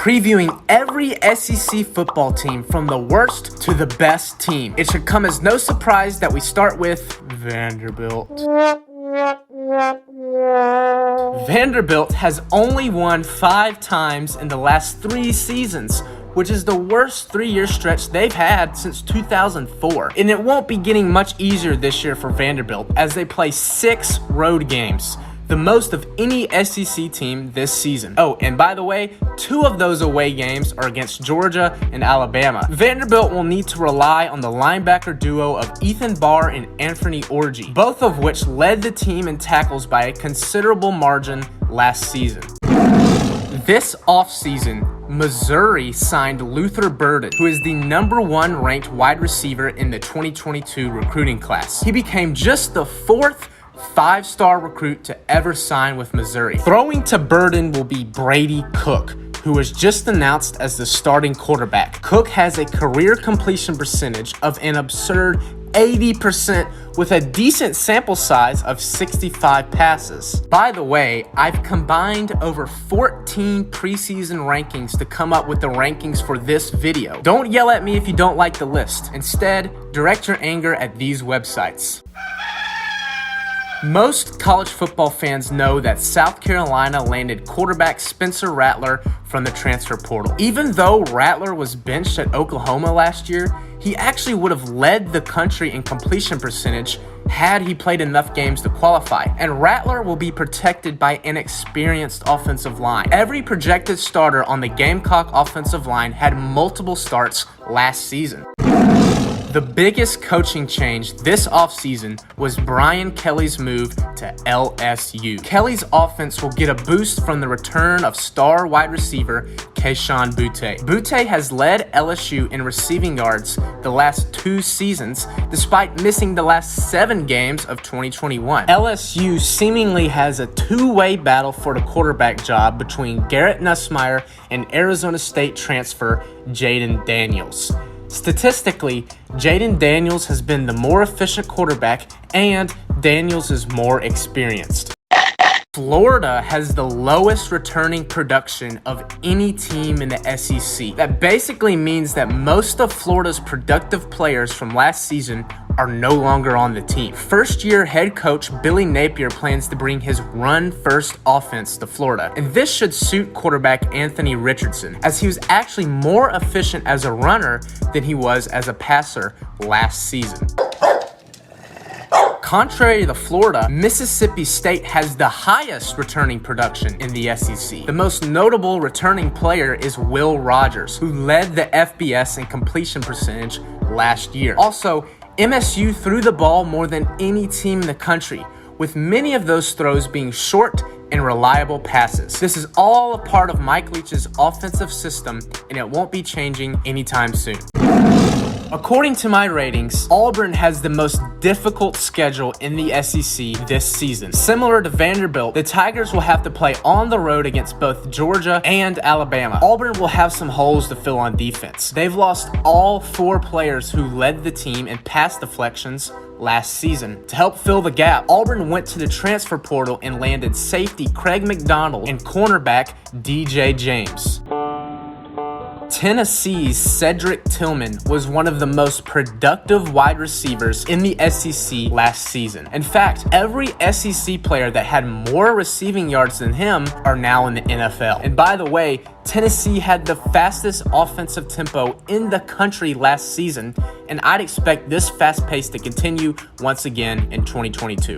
previewing every SEC football team from the worst to the best team. It should come as no surprise that we start with Vanderbilt. Vanderbilt has only won 5 times in the last 3 seasons, which is the worst 3-year stretch they've had since 2004. And it won't be getting much easier this year for Vanderbilt as they play 6 road games, the most of any SEC team this season. Oh, and by the way, 2 of those away games are against Georgia and Alabama. Vanderbilt will need to rely on the linebacker duo of Ethan Barr and Anthony Orji, both of which led the team in tackles by a considerable margin last season. This offseason, Missouri signed Luther Burden, who is the #1 ranked wide receiver in the 2022 recruiting class. He became just the 4th 5-star recruit to ever sign with Missouri. Throwing to Burden will be Brady Cook, who was just announced as the starting quarterback. Cook has a career completion percentage of an absurd 80% with a decent sample size of 65 passes. By the way, I've combined over 14 preseason rankings to come up with the rankings for this video. Don't yell at me if you don't like the list. Instead, direct your anger at these websites. Most college football fans know that South Carolina landed quarterback Spencer Rattler from the transfer portal. Even though Rattler was benched at Oklahoma last year, he actually would have led the country in completion percentage had he played enough games to qualify. And Rattler will be protected by an experienced offensive line. Every projected starter on the Gamecock offensive line had multiple starts last season. The biggest coaching change this offseason was Brian Kelly's move to LSU. Kelly's offense will get a boost from the return of star wide receiver Kayshon Boutte. Boutte has led LSU in receiving yards the last 2 seasons, despite missing the last 7 games of 2021. LSU seemingly has a 2-way battle for the quarterback job between Garrett Nussmeier and Arizona State transfer Jaden Daniels. Statistically, Jaden Daniels has been the more efficient quarterback, and Daniels is more experienced. Florida has the lowest returning production of any team in the SEC. That basically means that most of Florida's productive players from last season are no longer on the team. First-year head coach Billy Napier plans to bring his run-first offense to Florida, and this should suit quarterback Anthony Richardson, as he was actually more efficient as a runner than he was as a passer last season. Contrary to Florida, Mississippi State has the highest returning production in the SEC. The most notable returning player is Will Rogers, who led the FBS in completion percentage last year. Also, MSU threw the ball more than any team in the country, with many of those throws being short and reliable passes. This is all a part of Mike Leach's offensive system, and it won't be changing anytime soon. According to my ratings, Auburn has the most difficult schedule in the SEC this season. Similar to Vanderbilt, the Tigers will have to play on the road against both Georgia and Alabama. Auburn will have some holes to fill on defense. They've lost all 4 players who led the team in pass deflections last season. To help fill the gap, Auburn went to the transfer portal and landed safety Craig McDonald and cornerback DJ James. Tennessee's Cedric Tillman was one of the most productive wide receivers in the SEC last season. In fact, every SEC player that had more receiving yards than him are now in the NFL. And by the way, Tennessee had the fastest offensive tempo in the country last season, and I'd expect this fast pace to continue once again in 2022.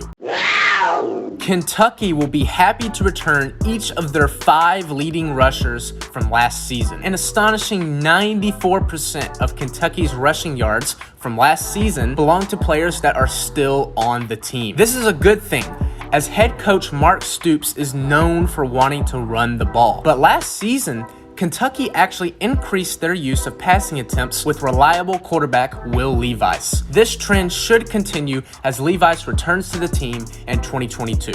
Kentucky will be happy to return each of their 5 leading rushers from last season. An astonishing 94% of Kentucky's rushing yards from last season belong to players that are still on the team. This is a good thing, as head coach Mark Stoops is known for wanting to run the ball. But last season, Kentucky actually increased their use of passing attempts with reliable quarterback Will Levis. This trend should continue as Levis returns to the team in 2022.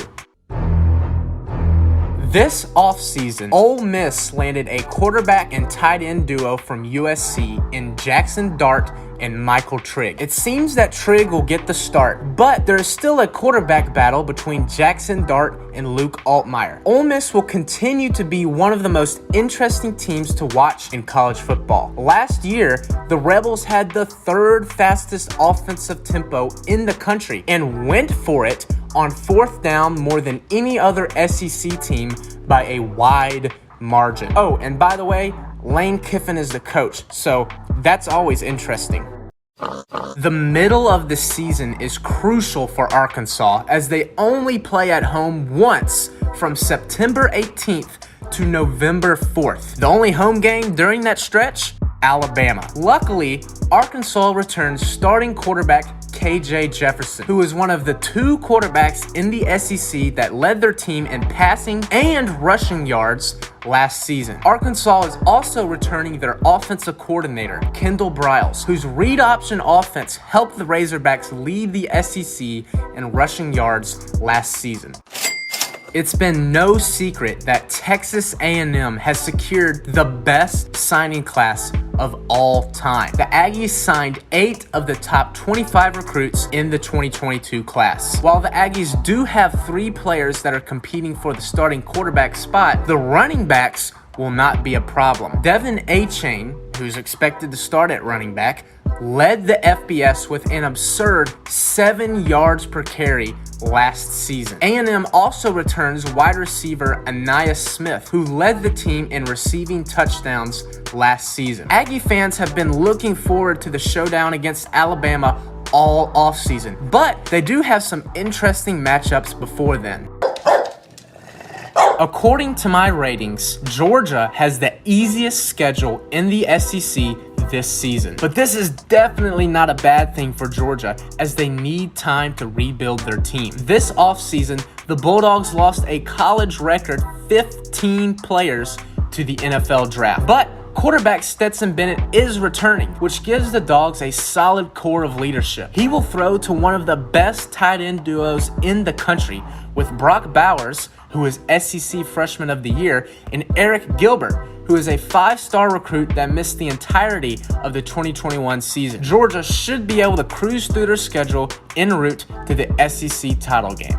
This offseason, Ole Miss landed a quarterback and tight end duo from USC in Jackson Dart and Michael Trigg. It seems that Trigg will get the start, but there is still a quarterback battle between Jackson Dart and Luke Altmaier. Ole Miss will continue to be one of the most interesting teams to watch in college football. Last year, the Rebels had the third fastest offensive tempo in the country and went for it on fourth down more than any other SEC team by a wide margin. Oh, and by the way, Lane Kiffin is the coach, so that's always interesting. The middle of the season is crucial for Arkansas as they only play at home once from September 18th to November 4th. The only home game during that stretch? Alabama. Luckily, Arkansas returns starting quarterback KJ Jefferson, who is one of the two quarterbacks in the SEC that led their team in passing and rushing yards last season. Arkansas is also returning their offensive coordinator, Kendall Briles, whose read option offense helped the Razorbacks lead the SEC in rushing yards last season. It's been no secret that Texas A&M has secured the best signing class of all time. The Aggies signed 8 of the top 25 recruits in the 2022 class. While the Aggies do have 3 players that are competing for the starting quarterback spot, the running backs will not be a problem. Devin Achane, who's expected to start at running back, led the FBS with an absurd 7 yards per carry last season. A&M also returns wide receiver Ananias Smith, who led the team in receiving touchdowns last season. Aggie fans have been looking forward to the showdown against Alabama all offseason, but they do have some interesting matchups before then. According to my ratings, Georgia has the easiest schedule in the SEC this season. But this is definitely not a bad thing for Georgia, as they need time to rebuild their team. This offseason, the Bulldogs lost a college record 15 players to the NFL draft. But quarterback Stetson Bennett is returning, which gives the Dogs a solid core of leadership. He will throw to one of the best tight end duos in the country, with Brock Bowers, who is SEC Freshman of the Year, and Eric Gilbert, who is a 5-star recruit that missed the entirety of the 2021 season. Georgia should be able to cruise through their schedule en route to the SEC title game.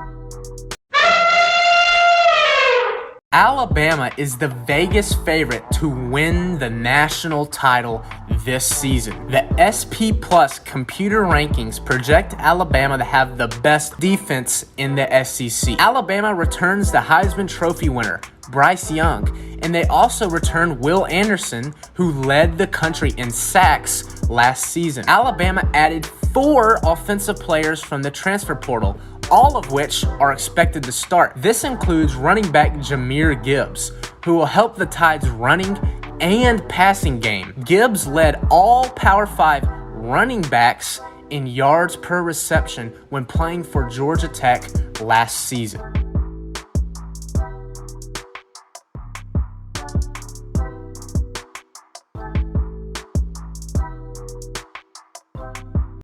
Alabama is the Vegas favorite to win the national title this season. The SP Plus computer rankings project Alabama to have the best defense in the SEC. Alabama returns the Heisman Trophy winner, Bryce Young, and they also return Will Anderson, who led the country in sacks last season. Alabama added 4 offensive players from the transfer portal, all of which are expected to start. This includes running back Jahmyr Gibbs, who will help the Tide's running and passing game. Gibbs led all Power 5 running backs in yards per reception when playing for Georgia Tech last season.